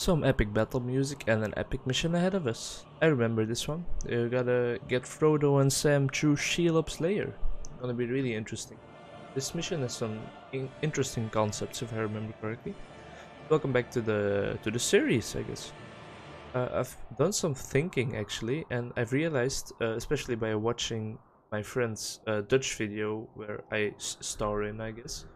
Some epic battle music and an epic mission ahead of us. I remember this one. You gotta get Frodo and Sam through Shelob's lair. Gonna be really interesting. This mission has some interesting concepts, if I remember correctly. Welcome back to the series, I guess. I've done some thinking actually, and I've realized, especially by watching my friend's Dutch video where I star in, I guess,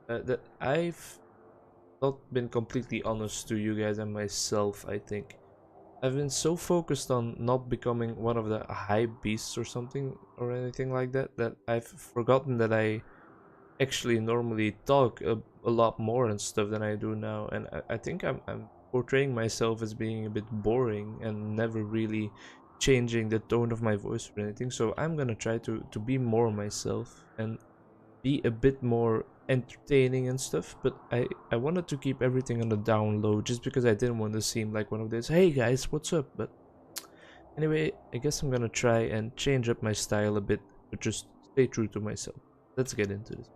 that I've not been completely honest to you guys and myself. I think I've been so focused on not becoming one of the high beasts or something or anything like that that I've forgotten that I actually normally talk a lot more and stuff than I do now, and I think I'm portraying myself as being a bit boring and never really changing the tone of my voice or anything. So I'm gonna try to be more myself and be a bit more entertaining and stuff, but I wanted to keep everything on the down low just because I didn't want to seem like one of those hey guys what's up. But anyway, I guess I'm gonna try and change up my style a bit, but just stay true to myself. Let's get into this.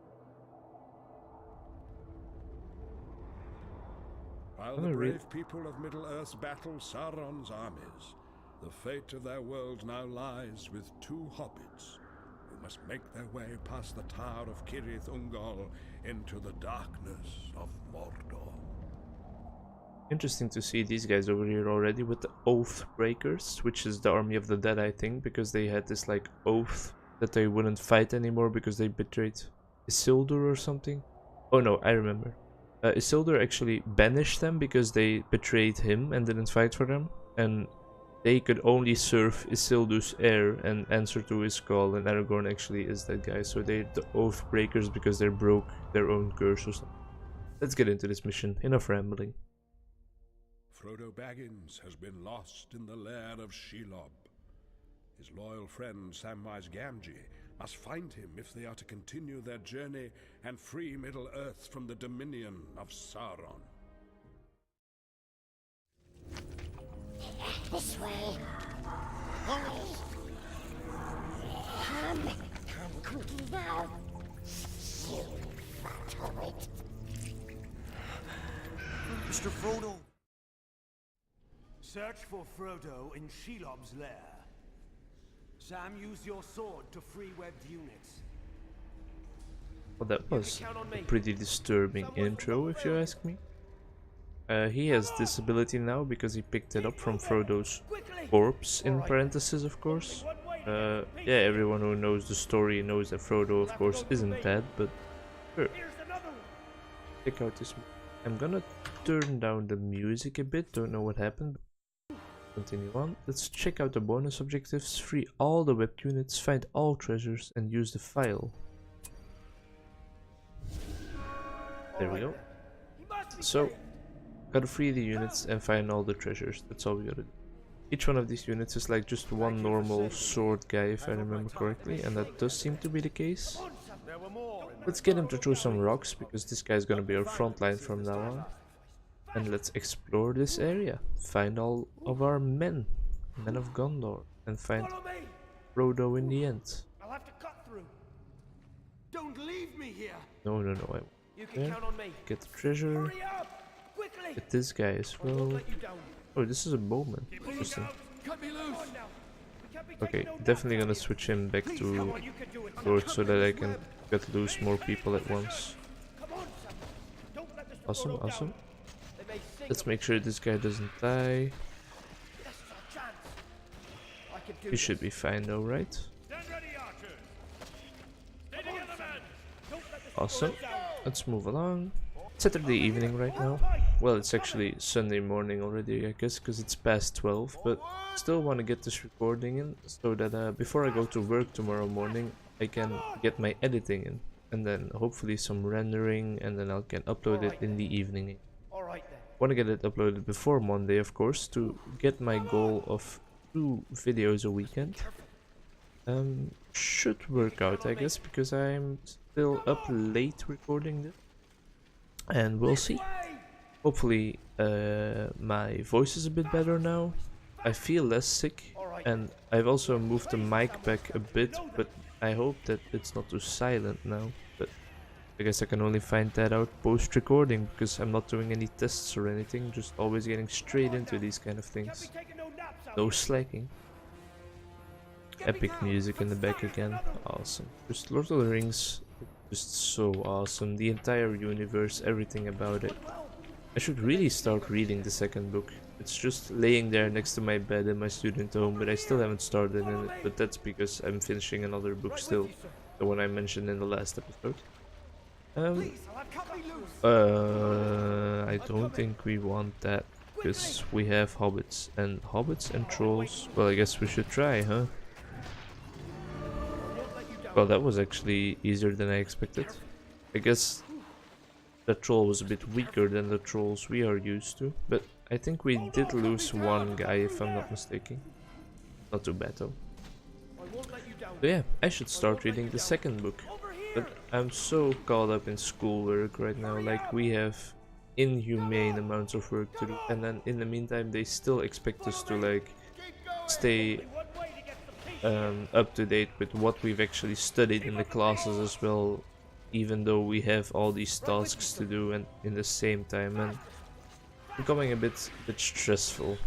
While the brave people of Middle-earth battle Sauron's armies, the fate of their world now lies with two hobbits who must make their way past the tower of Cirith Ungol into the darkness of Mordor. Interesting to see these guys over here already with the Oath Breakers, which is the army of the dead, I think, because they had this like oath that they wouldn't fight anymore because they betrayed Isildur or something. Oh no, I remember. Isildur actually banished them because they betrayed him and didn't fight for them, and they could only serve Isildur's heir and answer to his call, and Aragorn actually is that guy. So they're the Oath Breakers because they broke their own curse or something. Let's get into this mission. Enough rambling. Frodo Baggins has been lost in the lair of Shelob. His loyal friend Samwise Gamgee must find him if they are to continue their journey and free Middle-earth from the dominion of Sauron. This way. Hurry. Come quickly now. You fat hobbit. Mr. Frodo. Search for Frodo in Shelob's lair. Sam, use your sword to free webbed units. Well, that was a pretty disturbing intro, if you ask me. He has this ability now because he picked it up from Frodo's corpse, in parentheses, of course. Yeah, everyone who knows the story knows that Frodo, of course, isn't dead, but sure. Check out this. I'm gonna turn down the music a bit, don't know what happened. Continue on. Let's check out the bonus objectives. Free all the webbed units, find all treasures, and use the file. There we go. So, gotta free the units and find all the treasures. That's all we gotta do. Each one of these units is like just one normal sword guy, if I remember correctly, and that does seem to be the case. Let's get him to throw some rocks, because this guy's gonna be our front line from now on. And let's explore this area. Find all of our men of Gondor, and find Frodo in the end. I'll have to cut through. Don't leave me here. No, You can count on me. Get the treasure. Hurry up! Quickly! Get this guy as well. Oh, this is a bowman. Interesting. Cut me loose. Okay, definitely gonna switch him back to sword so that I can get loose more people at once. Awesome, awesome. Let's make sure this guy doesn't die. He should be fine though, right? Awesome. Let's move along. Saturday evening right now. Well, it's actually Sunday morning already, I guess, because it's past 12, but still want to get this recording in so that before I go to work tomorrow morning, I can get my editing in, and then hopefully some rendering, and then I can upload it in the evening. Want to get it uploaded before Monday, of course, to get my goal of 2 videos a weekend. Should work out, I guess, because I'm still up late recording this, and we'll see. Hopefully my voice is a bit better now. I feel less sick, and I've also moved the mic back a bit, but I hope that it's not too silent now. But I guess I can only find that out post-recording because I'm not doing any tests or anything, just always getting straight into these kind of things. No slacking. Epic music in the back again, awesome. Just Lord of the Rings, just so awesome. The entire universe, everything about it. I should really start reading the second book. It's just laying there next to my bed in my student home, but I still haven't started in it. But that's because I'm finishing another book still, the one I mentioned in the last episode. I don't think we want that because we have hobbits and trolls. Well, I guess we should try, huh? Well, that was actually easier than I expected. I guess the troll was a bit weaker than the trolls we are used to, but I think we did lose one guy if I'm not mistaken. Not too bad though. But yeah, I should start reading the second book. But I'm so caught up in schoolwork right now, like we have inhumane amounts of work to do, and then in the meantime they still expect us to like stay up to date with what we've actually studied in the classes as well, even though we have all these tasks to do and in the same time, and becoming a bit stressful.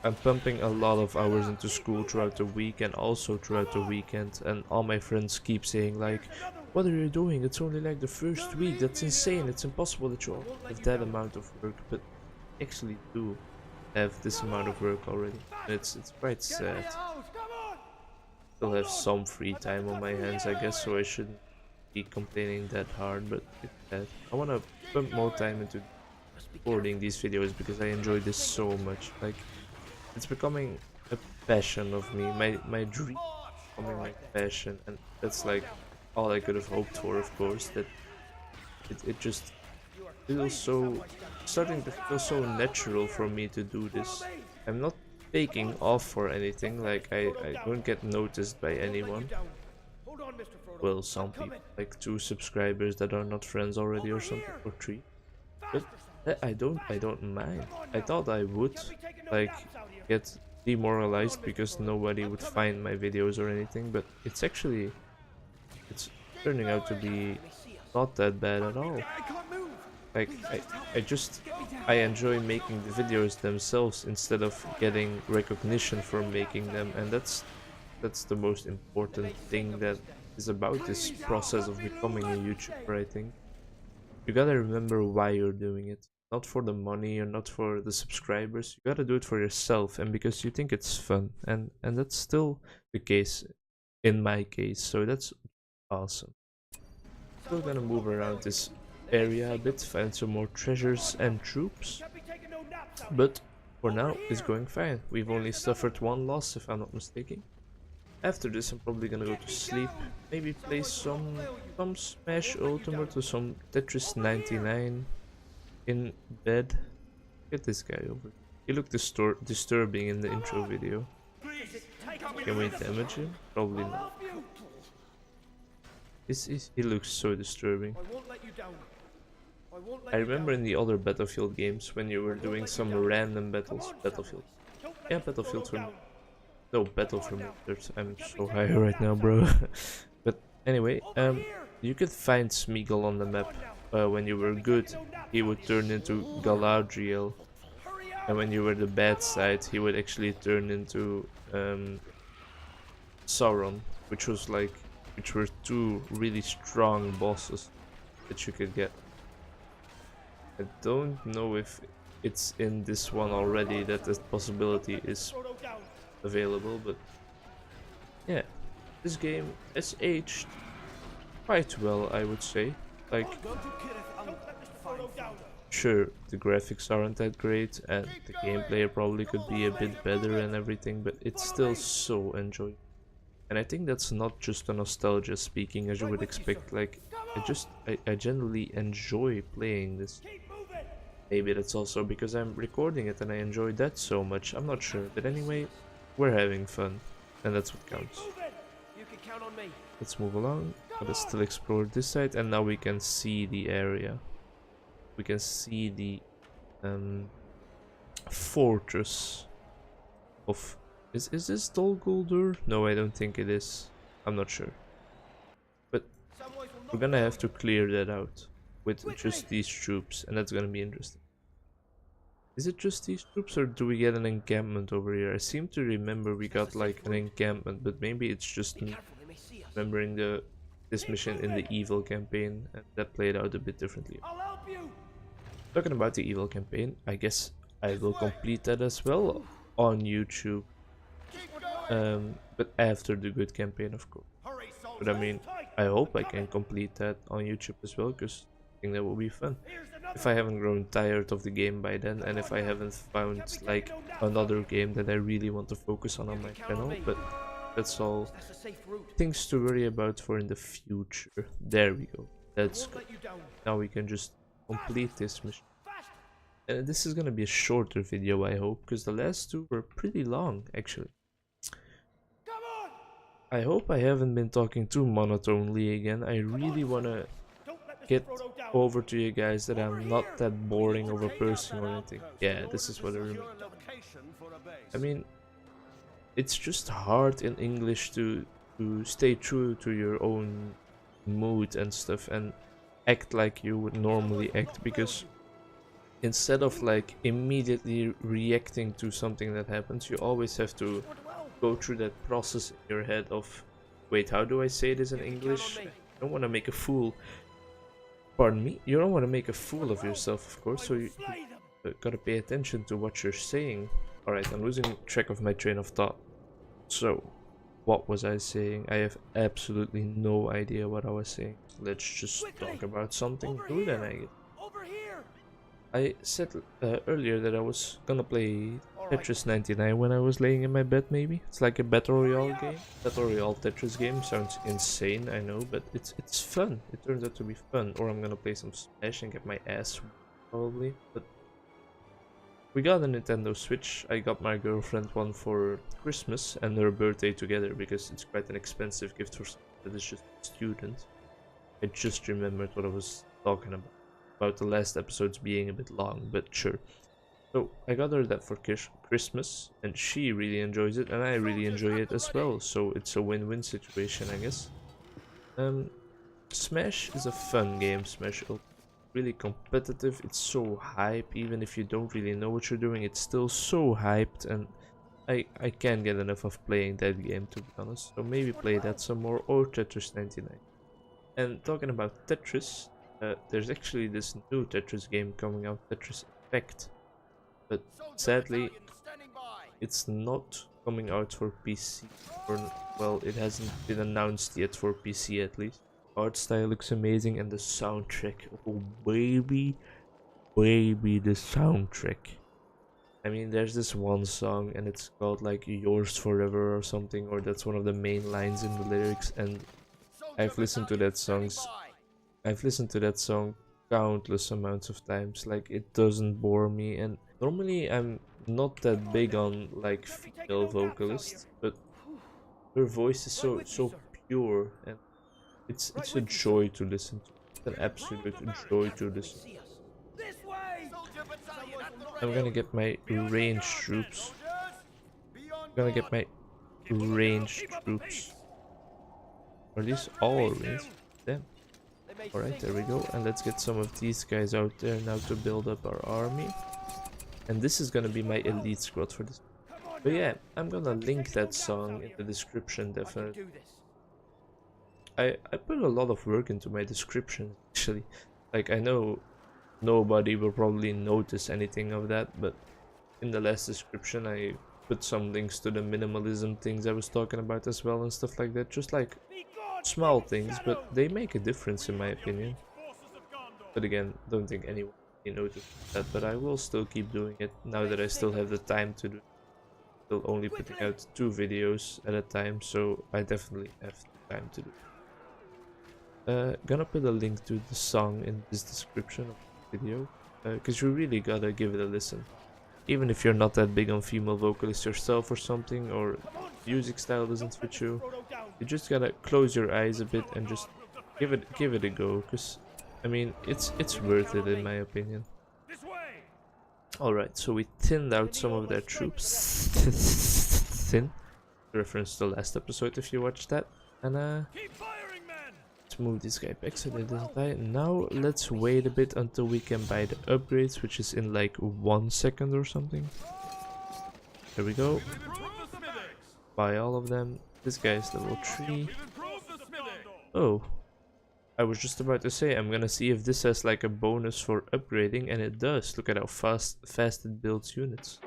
I'm pumping a lot of hours into school throughout the week and also throughout the weekend, and all my friends keep saying like, what are you doing? It's only like the first week, that's insane, it's impossible that you all have that amount of work, but I actually do have this amount of work already. It's quite sad. Still have some free time on my hands, I guess, so I shouldn't be complaining that hard, but it's sad. I want to pump more time into recording these videos because I enjoy this so much. Like, it's becoming a passion of me. My dream is becoming my passion, and that's like all I could have hoped for, of course. That it just feels so, starting to feel so natural for me to do this. I'm not taking off for anything, like I don't get noticed by anyone. Well, some people, like 2 subscribers that are not friends already or something, or 3. But I don't mind. I thought I would like get demoralized because nobody would find my videos or anything, but it's turning out to be not that bad at all. Like I enjoy making the videos themselves instead of getting recognition for making them, and that's the most important thing that is about this process of becoming a YouTuber. I think you gotta remember why you're doing it, not for the money or not for the subscribers. You gotta do it for yourself and because you think it's fun, and that's still the case in my case, so that's awesome. Still gonna move around this area a bit, find some more treasures and troops, but for now it's going fine. We've only suffered 1 loss if I'm not mistaken. After this I'm probably gonna go to sleep, maybe play some Smash Ultimate or some Tetris 99 in bed. Get this guy over. He looked disturbing in the intro video. Can we damage him? Probably not. He looks so disturbing. I remember in the other Battlefield games when you were doing some random battles. Battlefield. Yeah, Battlefield for me. No, Battle for me. I'm so high right now, bro. But anyway, you could find Smeagol on the map. When you were good, he would turn into Galadriel. And when you were the bad side, he would actually turn into Sauron, which were 2 really strong bosses that you could get. I don't know if it's in this one already that this possibility is available, but yeah, this game has aged quite well, I would say. Like, sure, the graphics aren't that great and the gameplay probably could be a bit better and everything, but it's still so enjoyable. And I think that's not just a nostalgia speaking, as you would expect. Like, I generally enjoy playing this. Maybe that's also because I'm recording it and I enjoy that so much, I'm not sure. But anyway, we're having fun, and that's what counts. Let's move along. Let's still explore this side, and now we can see the area. We can see the fortress of... Is this Dol Guldur? No, I don't think it is. I'm not sure. But we're gonna have to clear that out with just these troops, and that's gonna be interesting. Is it just these troops, or do we get an encampment over here? I seem to remember we got like an encampment, but maybe it's just me remembering this mission in the evil campaign, and that played out a bit differently. Talking about the evil campaign, I guess I will complete that as well on YouTube, but after the good campaign, of course. But I mean, I hope I can complete that on YouTube as well, because I think that will be fun. If I haven't grown tired of the game by then, and if I haven't found like another game that I really want to focus on my channel, but that's all things to worry about for in the future. There we go. That's good. Now we can just complete this mission. And this is gonna be a shorter video, I hope, because the last two were pretty long, actually. I hope I haven't been talking too monotonely again. I really wanna get over to you guys that I'm not that boring of a person or anything. Yeah, this is what I remember. I mean, it's just hard in English to stay true to your own mood and stuff and act like you would normally act, because instead of like immediately reacting to something that happens, you always have to go through that process in your head of, wait, how do I say this in English? I don't want to make a fool. Pardon me? You don't want to make a fool of yourself, of course, so you gotta pay attention to what you're saying. Alright, I'm losing track of my train of thought. So, what was I saying? I have absolutely no idea what I was saying. Let's just talk about something new then, I guess. I said earlier that I was gonna play Tetris 99 when I was laying in my bed, maybe. It's like a Battle Royale game. Battle Royale Tetris game sounds insane, I know, but it's fun. It turns out to be fun. Or I'm gonna play some Smash and get my ass probably. But we got a Nintendo Switch. I got my girlfriend one for Christmas and her birthday together, because it's quite an expensive gift for someone that is just a student. I just remembered what I was talking about the last episodes being a bit long, but sure. So I got her that for Christmas, and she really enjoys it, and I really enjoy it as well. So it's a win-win situation, I guess. Smash is a fun game. Smash is really competitive. It's so hype. Even if you don't really know what you're doing, it's still so hyped, and I can't get enough of playing that game, to be honest. So maybe play that some more, or Tetris 99. And talking about Tetris, there's actually this new Tetris game coming out, Tetris Effect. But sadly, it's not coming out for PC. Or, well, it hasn't been announced yet for PC at least. Art style looks amazing, and the soundtrack. Oh baby, baby, the soundtrack. I mean, there's this one song, and it's called like Yours Forever or something, or that's one of the main lines in the lyrics, and I've listened to that song countless amounts of times. Like, it doesn't bore me, and normally I'm not that big on like female vocalists, but her voice is so pure, and it's a joy to listen to. It's an absolute joy to listen. I'm gonna get my ranged troops. Are these all ranged? Damn. Alright, there we go. And let's get some of these guys out there now to build up our army. And this is gonna be my elite squad for this. But yeah, I'm gonna link that song in the description, definitely. I put a lot of work into my description, actually. Like, I know nobody will probably notice anything of that, but in the last description I put some links to the minimalism things I was talking about as well and stuff like that. Just like small things, but they make a difference in my opinion. But again, don't think anyone will notice that, but I will still keep doing it now that I still have the time to do it. Still only putting out 2 videos at a time, so I definitely have time to do it. Gonna put a link to the song in this description of the video, because you really gotta give it a listen. Even if you're not that big on female vocalists yourself or something, or music style doesn't fit you, you just gotta close your eyes a bit and just give it a go, because I mean it's worth it in my opinion. Alright, so we thinned out some of their troops. Thin reference to the last episode if you watched that, and let's move this guy back so that doesn't die. Now let's wait a bit until we can buy the upgrades, which is in like 1 second or something. There we go. Buy all of them. This guy is level 3. Oh, I was just about to say, I'm gonna see if this has like a bonus for upgrading, and it does. Look at how fast it builds units.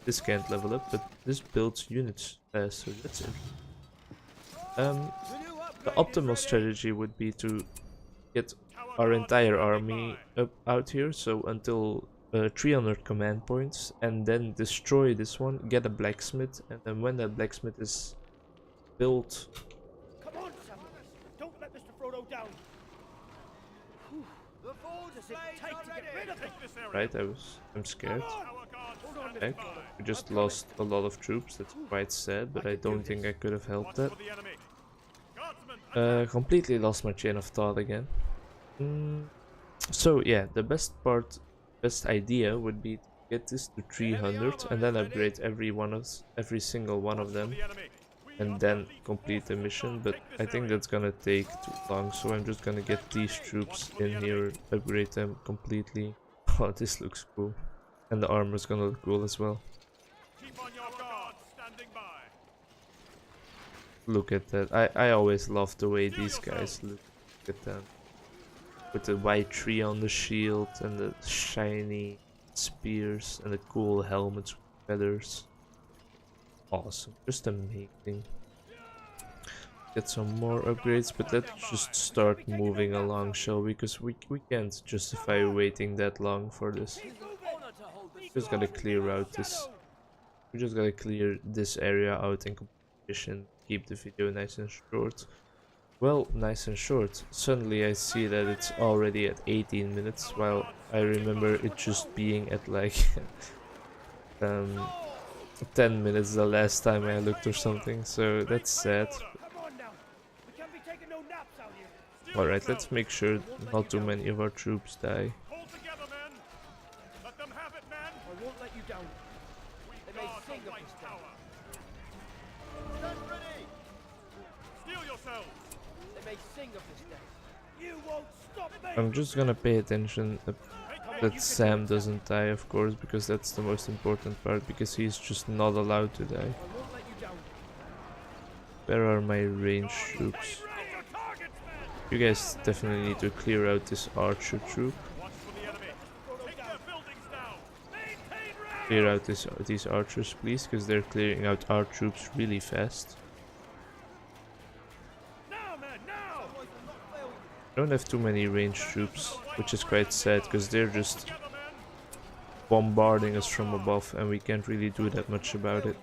This can't level up, but this builds units fast, so that's interesting. The optimal strategy would be to get our entire army up out here, so until 300 command points, and then destroy this one, get a blacksmith, and then when that blacksmith is built. Come on, Sam. Don't let Mr. Frodo down. The forge is tight to get rid of him. Right, I'm scared. Heck, we just lost a lot of troops, that's quite sad, but I don't think I could have helped that. Completely lost my chain of thought again. So yeah, the best idea would be to get this to 300 and then upgrade every single one of them, and then complete the mission, but I think that's gonna take too long, so I'm just gonna get these troops in here, upgrade them completely. Oh, this looks cool. And the armor's gonna look cool as well. Look at that. I always love the way these guys look. Look at them. With the white tree on the shield and the shiny spears and the cool helmets with feathers. Awesome. Just amazing. Get some more upgrades, but let's just start moving along, shall we? Because we can't justify waiting that long for this. Just gotta clear out this. We just gotta clear this area out in competition. Keep the video nice and short. Well, nice and short. Suddenly I see that it's already at 18 minutes, while I remember it just being at like 10 minutes the last time I looked or something, so that's sad. Alright, let's make sure not too many of our troops die. I'm just gonna pay attention that Sam doesn't die, of course, because that's the most important part, because he's just not allowed to die. Where are my ranged troops? You guys definitely need to clear out this archer troop. Clear out these archers, please, because they're clearing out our troops really fast. I don't have too many ranged troops, which is quite sad, because they're just bombarding us from above and we can't really do that much about it.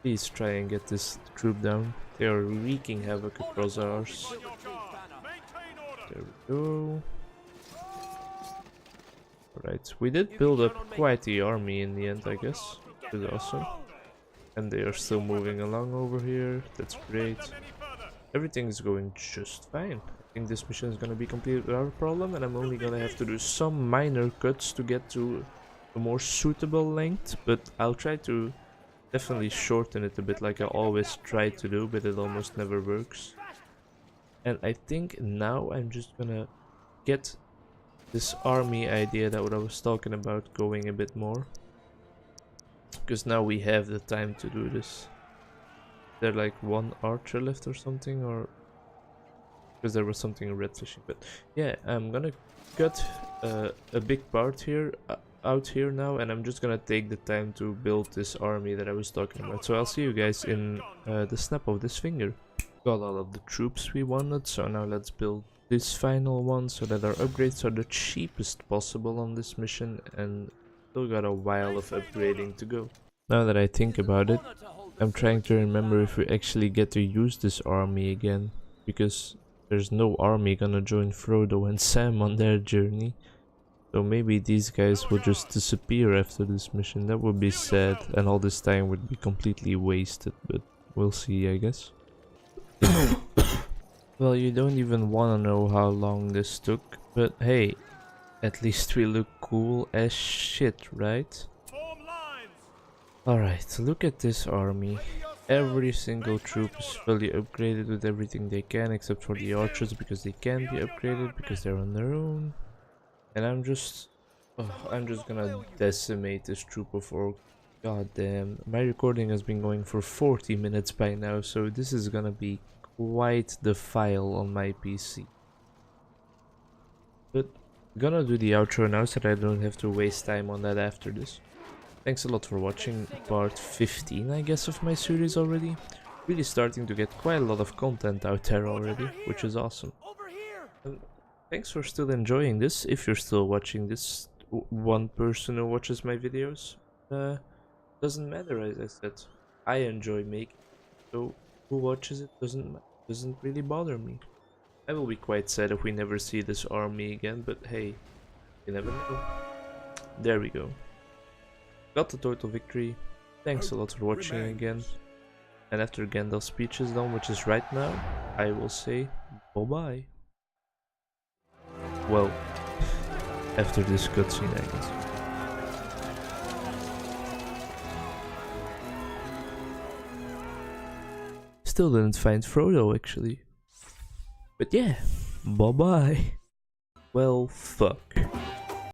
Please try and get this troop down. They are wreaking havoc across ours. There we go. Alright, we did build up quite the army in the end, I guess. Which is awesome. And they are still moving along over here. That's great. Everything is going just fine. I think this mission is gonna be completed without a problem, and I'm only gonna have to do some minor cuts to get to a more suitable length, but I'll try to definitely shorten it a bit, like I always try to do, but it almost never works. And I think now I'm just gonna get this army idea that what I was talking about going a bit more, because now we have the time to do this. There like one archer left or something, or because there was something red fishing, but yeah, I'm gonna cut a big part here out here now, and I'm just gonna take the time to build this army that I was talking about. So I'll see you guys in the snap of this finger. Got all of the troops we wanted, so now let's build this final one so that our upgrades are the cheapest possible on this mission, and still got a while of upgrading to go. Now that I think about it, I'm trying to remember if we actually get to use this army again, because there's no army gonna join Frodo and Sam on their journey. So maybe these guys will just disappear after this mission. That would be sad, and all this time would be completely wasted, but we'll see, I guess. Well, you don't even wanna know how long this took, but hey, at least we look cool as shit, right? Alright, look at this army. Every single troop is fully upgraded with everything they can, except for the archers, because they can't be upgraded because they're on their own. And I'm just gonna decimate this troop of orc. God damn, my recording has been going for 40 minutes by now, so this is gonna be quite the file on my PC. But I'm gonna do the outro now so that I don't have to waste time on that after this. Thanks a lot for watching part 15, I guess, of my series already. Really starting to get quite a lot of content out there already, which is awesome. And thanks for still enjoying this, if you're still watching this, one person who watches my videos. Doesn't matter, as I said. I enjoy making it, so who watches it doesn't really bother me. I will be quite sad if we never see this army again, but hey, you never know. There we go. Got the total victory. Thanks a lot for watching again. And after Gandalf's speech is done, which is right now, I will say bye-bye. Well, after this cutscene, I guess. Still didn't find Frodo, actually. But yeah, bye-bye. Well, fuck.